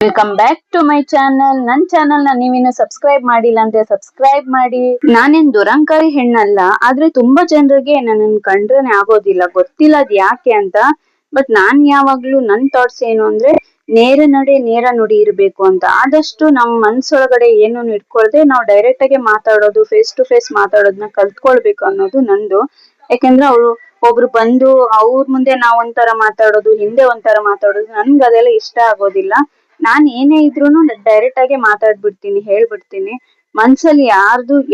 Welcome back to my channel. ನನ್ನ channel ನ ನೀವೇನು ಸಬ್ಸ್ಕ್ರೈಬ್ ಮಾಡಿಲ್ಲ ಅಂದ್ರೆ ಸಬ್ಸ್ಕ್ರೈಬ್ ಮಾಡಿ. ನಾನೇನ್ ದುರಂಕಾರಿ ಹೆಣ್ಣಲ್ಲ, ಆದ್ರೆ ತುಂಬಾ ಜನರಿಗೆ ನನ್ನನ್ನು ಕಂಡ್ರೇನೆ ಆಗೋದಿಲ್ಲ, ಗೊತ್ತಿಲ್ಲ ಅದ್ ಯಾಕೆ ಅಂತ. ಬಟ್ ನಾನ್ ಯಾವಾಗ್ಲೂ ನನ್ ಥಾಟ್ಸ್ ಏನು ಅಂದ್ರೆ ನೇರ ನಡೆ ನೇರ ನುಡಿ ಇರ್ಬೇಕು ಅಂತ. ಆದಷ್ಟು ನಮ್ ಮನ್ಸೊಳಗಡೆ ಏನು ಇಟ್ಕೊಳ್ದೆ ನಾವು ಡೈರೆಕ್ಟ್ ಆಗಿ ಮಾತಾಡೋದು, ಫೇಸ್ ಟು ಫೇಸ್ ಮಾತಾಡೋದನ್ನ ಕಲ್ತ್ಕೊಳ್ಬೇಕು ಅನ್ನೋದು ನಂದು. ಯಾಕಂದ್ರೆ ಒಬ್ರು ಬಂದು ಅವ್ರ ಮುಂದೆ ನಾವ್ ಒಂಥರ ಮಾತಾಡೋದು, ಹಿಂದೆ ಒಂಥರ ಮಾತಾಡೋದು, ನನ್ಗೆ ಅದೆಲ್ಲ ಇಷ್ಟ ಆಗೋದಿಲ್ಲ. ನಾನ್ ಏನೇ ಇದ್ರೂನು ಡೈರೆಕ್ಟ್ ಆಗಿ ಮಾತಾಡ್ಬಿಡ್ತೀನಿ, ಹೇಳ್ಬಿಡ್ತೀನಿ. ಮನ್ಸಲ್ಲಿ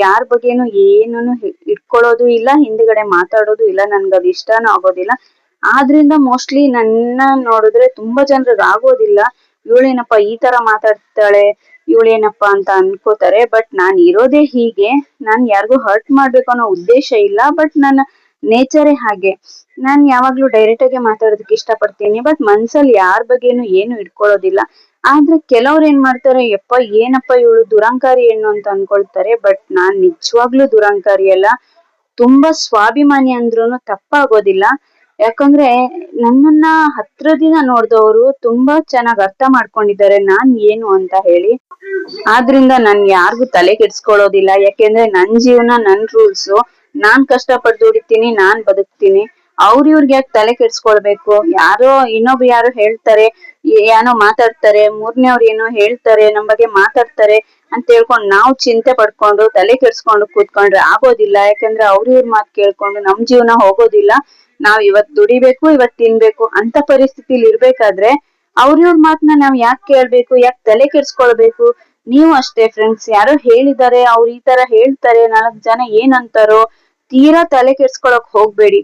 ಯಾರ ಬಗ್ಗೆನು ಏನೂನು ಇಟ್ಕೊಳ್ಳೋದು ಇಲ್ಲ, ಹಿಂದ್ಗಡೆ ಮಾತಾಡೋದು ಇಲ್ಲ. ನನ್ಗದ್ ಇಷ್ಟನೂ ಆಗೋದಿಲ್ಲ. ಆದ್ರಿಂದ ಮೋಸ್ಟ್ಲಿ ನನ್ನ ನೋಡಿದ್ರೆ ತುಂಬಾ ಜನರಿಗೆ ಆಗೋದಿಲ್ಲ, ಇವಳೇನಪ್ಪ ಈ ತರ ಮಾತಾಡ್ತಾಳೆ, ಇವಳೇನಪ್ಪ ಅಂತ ಅನ್ಕೋತಾರೆ. ಬಟ್ ನಾನ್ ಇರೋದೇ ಹೀಗೆ. ನಾನ್ ಯಾರಿಗೂ ಹರ್ಟ್ ಮಾಡ್ಬೇಕು ಅನ್ನೋ ಉದ್ದೇಶ ಇಲ್ಲ, ಬಟ್ ನನ್ನ ನೇಚರೇ ಹಾಗೆ. ನಾನ್ ಯಾವಾಗ್ಲೂ ಡೈರೆಕ್ಟ್ ಆಗಿ ಮಾತಾಡೋದಕ್ಕೆ ಇಷ್ಟ ಪಡ್ತೀನಿ. ಬಟ್ ಮನ್ಸಲ್ಲಿ ಯಾರ ಬಗ್ಗೆನು ಏನು ಇಟ್ಕೊಳ್ಳೋದಿಲ್ಲ. ಆದ್ರೆ ಕೆಲವ್ರು ಏನ್ ಮಾಡ್ತಾರೆ, ಯಪ್ಪ ಏನಪ್ಪ ಇವಳು ದುರಂಕಾರಿ ಹೆಣ್ಣು ಅಂತ ಅನ್ಕೊಳ್ತಾರೆ. ಬಟ್ ನಾನ್ ನಿಜವಾಗ್ಲೂ ದುರಂಕಾರಿ ಅಲ್ಲ, ತುಂಬಾ ಸ್ವಾಭಿಮಾನಿ ಅಂದ್ರೂನು ತಪ್ಪಾಗೋದಿಲ್ಲ. ಯಾಕಂದ್ರೆ ನನ್ನನ್ನ ಹತ್ರದಿಂದ ನೋಡ್ದವ್ರು ತುಂಬಾ ಚೆನ್ನಾಗ್ ಅರ್ಥ ಮಾಡ್ಕೊಂಡಿದ್ದಾರೆ ನಾನ್ ಏನು ಅಂತ ಹೇಳಿ. ಆದ್ರಿಂದ ನಾನ್ ಯಾರಿಗೂ ತಲೆ ಕೆಡ್ಸ್ಕೊಳ್ಳೋದಿಲ್ಲ. ಯಾಕೆಂದ್ರೆ ನನ್ ಜೀವನ, ನನ್ ರೂಲ್ಸ್, ನಾನ್ ಕಷ್ಟಪಟ್ಟು ದುಡಿತೀನಿ, ನಾನ್ ಬದುಕ್ತೀನಿ. ಇವ್ರಿಗೆ ಯಾಕೆ ತಲೆ ಕೆಡ್ಸ್ಕೊಳ್ಬೇಕು? ಇನ್ನೊಬ್ರು ಯಾರೋ ಹೇಳ್ತಾರೆ, ಏನೋ ಮಾತಾಡ್ತಾರೆ, ಮೂರನೇವ್ರು ಏನೋ ಹೇಳ್ತಾರೆ, ನಮ್ ಬಗ್ಗೆ ಮಾತಾಡ್ತಾರೆ ಅಂತ ಹೇಳ್ಕೊಂಡು ನಾವು ಚಿಂತೆ ಪಡ್ಕೊಂಡು ತಲೆ ಕೆಡ್ಸ್ಕೊಂಡು ಕೂತ್ಕೊಂಡ್ರೆ ಆಗೋದಿಲ್ಲ. ಯಾಕಂದ್ರೆ ಇವ್ರ ಮಾತು ಕೇಳ್ಕೊಂಡು ನಮ್ ಜೀವನ ಹೋಗೋದಿಲ್ಲ. ನಾವ್ ಇವತ್ ದುಡಿಬೇಕು, ಇವತ್ ತಿನ್ಬೇಕು ಅಂತ ಪರಿಸ್ಥಿತಿಲಿ ಇರ್ಬೇಕಾದ್ರೆ ಇವ್ರ ಮಾತನ್ನ ನಾವ್ ಯಾಕೆ ಕೇಳ್ಬೇಕು, ಯಾಕೆ ತಲೆ ಕೆಡ್ಸ್ಕೊಳ್ಬೇಕು? ನೀವು ಅಷ್ಟೇ ಫ್ರೆಂಡ್ಸ್, ಯಾರೋ ಹೇಳಿದ್ದಾರೆ, ಅವ್ರು ಈ ತರ ಹೇಳ್ತಾರೆ, 4 ಜನ ಏನಂತಾರೋ, ತೀರಾ ತಲೆ ಕೆಡ್ಸ್ಕೊಳಕ್ ಹೋಗ್ಬೇಡಿ.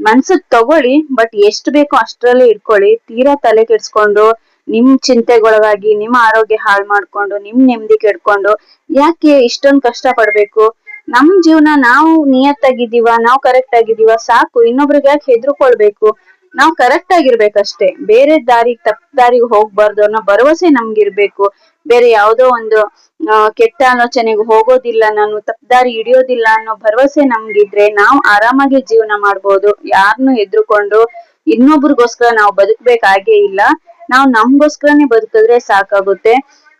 ಮನ್ಸಕ್ ತಗೊಳ್ಳಿ, ಬಟ್ ಎಷ್ಟ್ ಬೇಕೋ ಅಷ್ಟ್ರಲ್ಲೇ ಇಟ್ಕೊಳ್ಳಿ. ತೀರಾ ತಲೆ ಕೆಡ್ಸ್ಕೊಂಡು ನಿಮ್ ಚಿಂತೆಗೊಳಗಾಗಿ ನಿಮ್ ಆರೋಗ್ಯ ಹಾಳು ಮಾಡ್ಕೊಂಡು ನಿಮ್ ನೆಮ್ಮದಿ ಕೆಡ್ಕೊಂಡು ಯಾಕೆ ಇಷ್ಟೊಂದ್ ಕಷ್ಟ ಪಡ್ಬೇಕು? ನಮ್ ಜೀವನ ನಾವು ನಿಯತ್ತಾಗಿದ್ದೀವ, ನಾವು ಕರೆಕ್ಟ್ ಆಗಿದೀವ, ಸಾಕು. ಇನ್ನೊಬ್ರಿಗೆ ಯಾಕೆ ಹೆದರ್ಕೊಳ್ಬೇಕು? ನಾವು ಕರೆಕ್ಟ್ ಆಗಿರ್ಬೇಕಷ್ಟೇ. ಬೇರೆ ತಪ್ಪ ದಾರಿಗೆ ಹೋಗ್ಬಾರ್ದು ಅನ್ನೋ ಭರವಸೆ ನಮ್ಗಿರ್ಬೇಕು. ಬೇರೆ ಯಾವ್ದೋ ಒಂದು ಕೆಟ್ಟ ಆಲೋಚನೆಗೆ ಹೋಗೋದಿಲ್ಲ, ನಾನು ತಪ್ಪ ದಾರಿ ಹಿಡಿಯೋದಿಲ್ಲ ಅನ್ನೋ ಭರವಸೆ ನಮ್ಗಿದ್ರೆ ನಾವು ಆರಾಮಾಗಿ ಜೀವನ ಮಾಡ್ಬೋದು. ಯಾರನ್ನು ಹೆದರ್ಕೊಂಡು ಇನ್ನೊಬ್ರಿಗೋಸ್ಕರ ನಾವು ಬದುಕ್ಬೇಕಾಗೇ ಇಲ್ಲ. ನಾವು ನಮ್ಗೋಸ್ಕರನೇ ಬದುಕಿದ್ರೆ ಸಾಕಾಗುತ್ತೆ.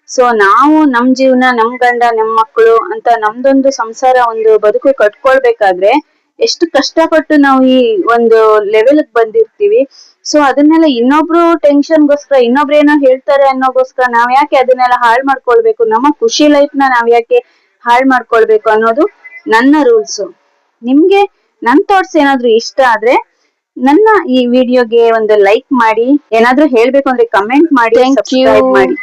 ಸೊ ನಾವು ನಮ್ ಜೀವನ, ನಮ್ ಗಂಡ, ನಮ್ ಮಕ್ಕಳು ಅಂತ ನಮ್ದೊಂದು ಸಂಸಾರ, ಒಂದು ಬದುಕು ಕಟ್ಕೊಳ್ಬೇಕಾದ್ರೆ ಎಷ್ಟು ಕಷ್ಟಪಟ್ಟು ನಾವು ಈ ಒಂದು ಲೆವೆಲ್ ಬಂದಿರ್ತೀವಿ. ಸೊ ಅದನ್ನೆಲ್ಲ ಇನ್ನೊಬ್ರು ಟೆನ್ಷನ್ಗೋಸ್ಕರ, ಇನ್ನೊಬ್ರು ಏನೋ ಹೇಳ್ತಾರೆ ಅನ್ನೋಗೋಸ್ಕರ ನಾವ್ ಯಾಕೆ ಅದನ್ನೆಲ್ಲ ಹಾಳು ಮಾಡ್ಕೊಳ್ಬೇಕು? ನಮ್ಮ ಖುಷಿ ಲೈಫ್ ನ ನಾವ್ ಯಾಕೆ ಹಾಳು ಮಾಡ್ಕೊಳ್ಬೇಕು ಅನ್ನೋದು ನನ್ನ ರೂಲ್ಸ್. ನಿಮ್ಗೆ ನನ್ ಥಾಟ್ಸ್ ಏನಾದ್ರು ಇಷ್ಟ ಆದ್ರೆ ನನ್ನ ಈ ವಿಡಿಯೋಗೆ ಒಂದು ಲೈಕ್ ಮಾಡಿ, ಏನಾದ್ರೂ ಹೇಳ್ಬೇಕು ಅಂದ್ರೆ ಕಮೆಂಟ್ ಮಾಡಿ, ಸಬ್ಸ್ಕ್ರೈಬ್ ಮಾಡಿ.